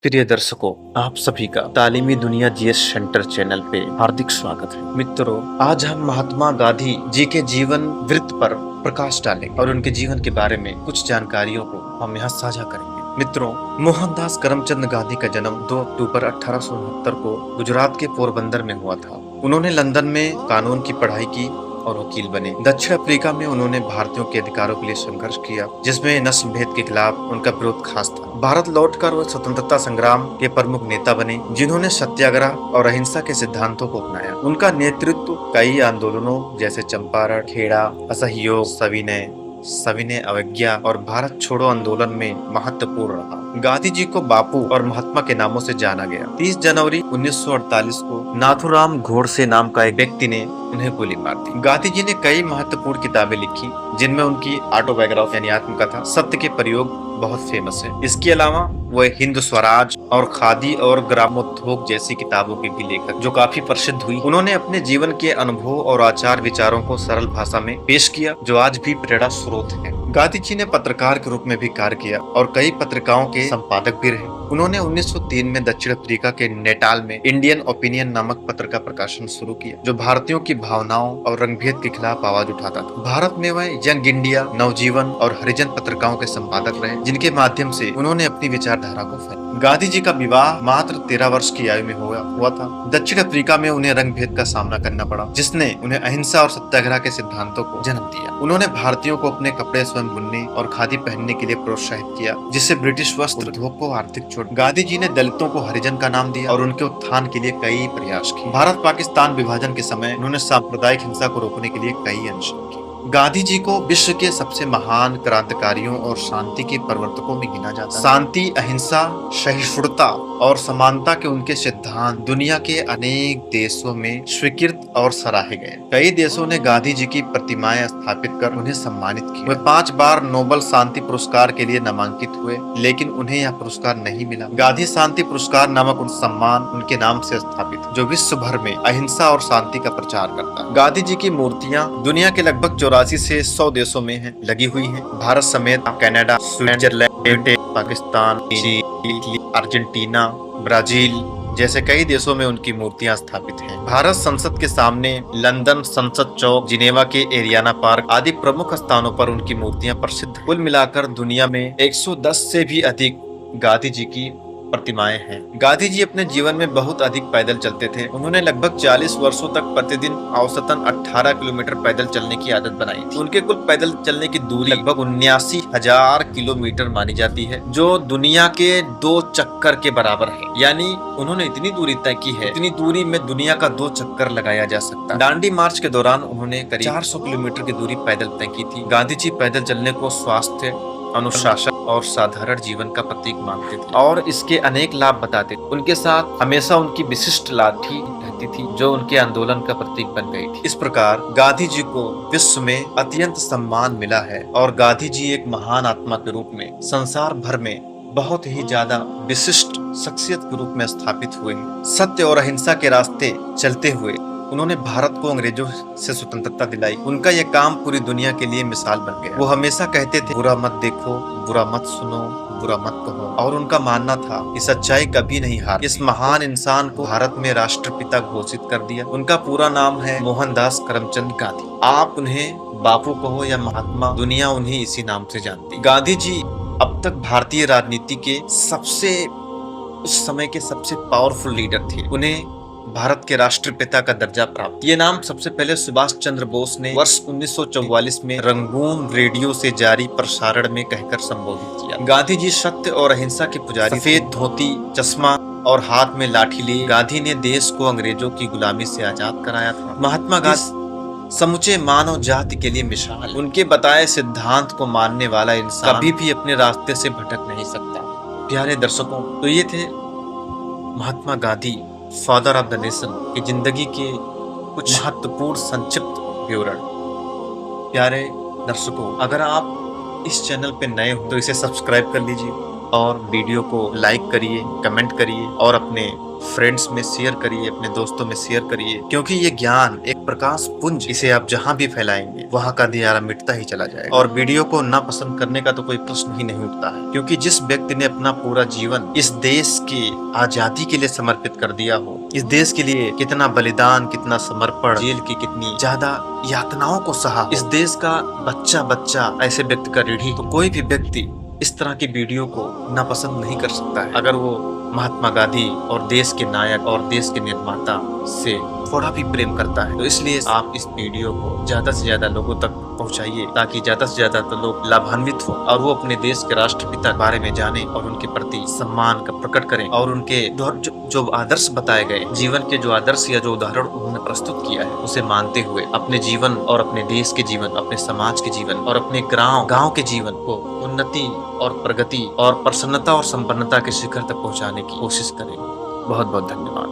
प्रिय दर्शकों, आप सभी का तालीमी दुनिया जीएस सेंटर चैनल पे हार्दिक स्वागत है। मित्रों, आज हम महात्मा गांधी जी के जीवन वृत्त पर प्रकाश डालेंगे और उनके जीवन के बारे में कुछ जानकारियों को हम यहाँ साझा करेंगे। मित्रों, मोहनदास करमचंद गांधी का जन्म 2 अक्टूबर 1869 को गुजरात के पोरबंदर में हुआ था। उन्होंने लंदन में कानून की पढ़ाई की और वकील बने। दक्षिण अफ्रीका में उन्होंने भारतीयों के अधिकारों के लिए संघर्ष किया, जिसमें नस्ल भेद के खिलाफ उनका विरोध खास था। भारत लौटकर वह स्वतंत्रता संग्राम के प्रमुख नेता बने, जिन्होंने सत्याग्रह और अहिंसा के सिद्धांतों को अपनाया। उनका नेतृत्व कई आंदोलनों जैसे चंपारण, खेड़ा, असहयोग, सविनय अवज्ञा और भारत छोड़ो आंदोलन में महत्वपूर्ण रहा। गांधी जी को बापू और महात्मा के नामों से जाना गया। 30 जनवरी 1948 को नाथूराम गोडसे नाम का एक व्यक्ति ने उन्हें गोली मार दी। गांधी जी ने कई महत्वपूर्ण किताबें लिखी, जिनमें उनकी ऑटोबायोग्राफी यानी आत्मकथा सत्य के प्रयोग बहुत फेमस है। इसके अलावा वह हिंद स्वराज और खादी और ग्रामोद्योग जैसी किताबों के भी लेखक, जो काफी प्रसिद्ध हुई। उन्होंने अपने जीवन के अनुभव और आचार विचारों को सरल भाषा में पेश किया, जो आज भी प्रेरणा स्रोत है। गांधी जी ने पत्रकार के रूप में भी कार्य किया और कई पत्रिकाओं के संपादक भी रहे। उन्होंने 1903 में दक्षिण अफ्रीका के नेटाल में इंडियन ओपिनियन नामक पत्र का प्रकाशन शुरू किया, जो भारतीयों की भावनाओं और रंगभेद के खिलाफ आवाज उठाता था। भारत में वह यंग इंडिया, नवजीवन और हरिजन पत्रिकाओं के संपादक रहे, जिनके माध्यम से उन्होंने अपनी विचारधारा को फैलाया। गांधी जी का विवाह मात्र 13 वर्ष की आयु में हुआ था। दक्षिण अफ्रीका में उन्हें रंगभेद का सामना करना पड़ा, जिसने उन्हें अहिंसा और सत्याग्रह के सिद्धांतों को जन्म दिया। उन्होंने भारतीयों को अपने कपड़े स्वयं बुनने और खादी पहनने के लिए प्रोत्साहित किया, जिससे ब्रिटिश वस्त्र उद्योग को आर्थिक चोट। गांधी जी ने दलितों को हरिजन का नाम दिया और उनके उत्थान के लिए कई प्रयास किए। भारत पाकिस्तान विभाजन के समय उन्होंने सांप्रदायिक हिंसा को रोकने के लिए कई अनशन किए। गांधी जी को विश्व के सबसे महान क्रांतिकारियों और शांति के प्रवर्तकों में गिना जाता है। शांति, अहिंसा, सहिष्णुता और समानता के उनके सिद्धांत दुनिया के अनेक देशों में स्वीकृत और सराहे गए। कई देशों ने गांधी जी की प्रतिमाएं स्थापित कर उन्हें सम्मानित किया। वे 5 बार नोबेल शांति पुरस्कार के लिए नामांकित हुए, लेकिन उन्हें यह पुरस्कार नहीं मिला। गांधी शांति पुरस्कार नामक उन सम्मान उनके नाम से स्थापित, जो विश्व भर में अहिंसा और शांति का प्रचार करता है। गांधी जी की मूर्तियां दुनिया के लगभग 84 से 100 देशों में लगी हुई हैं। भारत समेत Canada, Switzerland, Pakistan, Italy, Argentina, Brazil जैसे कई देशों में उनकी मूर्तियां स्थापित हैं। भारत संसद के सामने, लंदन संसद चौक, जिनेवा के एरियाना पार्क आदि प्रमुख स्थानों पर उनकी मूर्तियां प्रसिद्ध। कुल मिलाकर दुनिया में 110 से भी अधिक गांधी जी की प्रतिमाएं हैं। गांधी जी अपने जीवन में बहुत अधिक पैदल चलते थे। उन्होंने लगभग 40 वर्षों तक प्रतिदिन औसतन 18 किलोमीटर पैदल चलने की आदत बनाई थी। उनके कुल पैदल चलने की दूरी लगभग 79,000 किलोमीटर मानी जाती है, जो दुनिया के 2 चक्कर के बराबर है। यानी उन्होंने इतनी दूरी तय की है, इतनी दूरी में दुनिया का 2 चक्कर लगाया जा सकता है। दांडी मार्च के दौरान उन्होंने करीब 400 किलोमीटर की दूरी पैदल तय की थी। गांधी जी पैदल चलने को स्वास्थ्य, अनुशासन और साधारण जीवन का प्रतीक मानते थे और इसके अनेक लाभ बताते थे। उनके साथ हमेशा उनकी विशिष्ट लाठी रहती थी, जो उनके आंदोलन का प्रतीक बन गई थी। इस प्रकार गांधी जी को विश्व में अत्यंत सम्मान मिला है और गांधी जी एक महान आत्मा के रूप में संसार भर में बहुत ही ज्यादा विशिष्ट शख्सियत के रूप में स्थापित हुए। सत्य और अहिंसा के रास्ते चलते हुए उन्होंने भारत को अंग्रेजों से स्वतंत्रता दिलाई। उनका यह काम पूरी दुनिया के लिए मिसाल बन गया। वो हमेशा कहते थे, बुरा मत देखो, बुरा मत सुनो, बुरा मत कहो, और उनका मानना था कि सच्चाई कभी नहीं हार। इस महान इंसान को भारत में राष्ट्रपिता घोषित कर दिया। उनका पूरा नाम है मोहनदास करमचंद गांधी। आप उन्हें बापू कहो या महात्मा, दुनिया उन्हें इसी नाम से जानती। गांधी जी अब तक भारतीय राजनीति के उस समय के सबसे पावरफुल लीडर थे। उन्हें भारत के राष्ट्रपिता का दर्जा प्राप्त। ये नाम सबसे पहले सुभाष चंद्र बोस ने वर्ष 1944 में रंगून रेडियो से जारी प्रसारण में कहकर संबोधित किया। गांधी जी सत्य और अहिंसा के पुजारी, सफेद धोती, चश्मा और हाथ में लाठी लिए गांधी ने देश को अंग्रेजों की गुलामी से आजाद कराया था। महात्मा गांधी समूचे मानव जाति के लिए मिसाल। उनके बताए सिद्धांत को मानने वाला इंसान कभी भी अपने रास्ते से भटक नहीं सकता। प्यारे दर्शकों, तो ये थे Mahatma Gandhi, father of the nation की जिंदगी के कुछ महत्वपूर्ण संक्षिप्त विवरण। प्यारे दर्शकों, अगर आप इस चैनल पे नए हो तो इसे सब्सक्राइब कर लीजिए और वीडियो को लाइक करिए, कमेंट करिए और अपने फ्रेंड्स में शेयर करिए, अपने दोस्तों में शेयर करिए, क्योंकि ये ज्ञान एक प्रकाश पुंज, इसे आप जहां भी फैलाएंगे वहां का अंधियारा मिटता ही चला जाएगा। और वीडियो को ना पसंद करने का तो कोई प्रश्न ही नहीं उठता है, क्योंकि जिस व्यक्ति ने अपना पूरा जीवन इस देश की आजादी के लिए समर्पित कर दिया हो, इस देश के लिए कितना बलिदान, कितना समर्पण, जेल की कितनी ज्यादा यातनाओं को सहा, इस देश का बच्चा बच्चा ऐसे व्यक्ति का ऋणी, तो कोई भी व्यक्ति इस तरह की वीडियो को नापसंद नहीं कर सकता है अगर वो महात्मा गांधी और देश के नायक और देश के निर्माता से थोड़ा भी प्रेम करता है। तो इसलिए आप इस वीडियो को ज्यादा से ज्यादा लोगों तक पहुंचाइए, ताकि ज्यादा से ज्यादा तो लोग लाभान्वित हो और वो अपने देश के राष्ट्रपिता के बारे में जाने और उनके प्रति सम्मान का प्रकट करें और उनके जो आदर्श बताए गए, जीवन के जो आदर्श या जो उदाहरण उन्होंने प्रस्तुत किया है, उसे मानते हुए अपने जीवन और अपने देश के जीवन, अपने समाज के जीवन और अपने गांव के जीवन को उन्नति और प्रगति और प्रसन्नता और संपन्नता के शिखर तक पहुंचाने की कोशिश करें। बहुत बहुत धन्यवाद।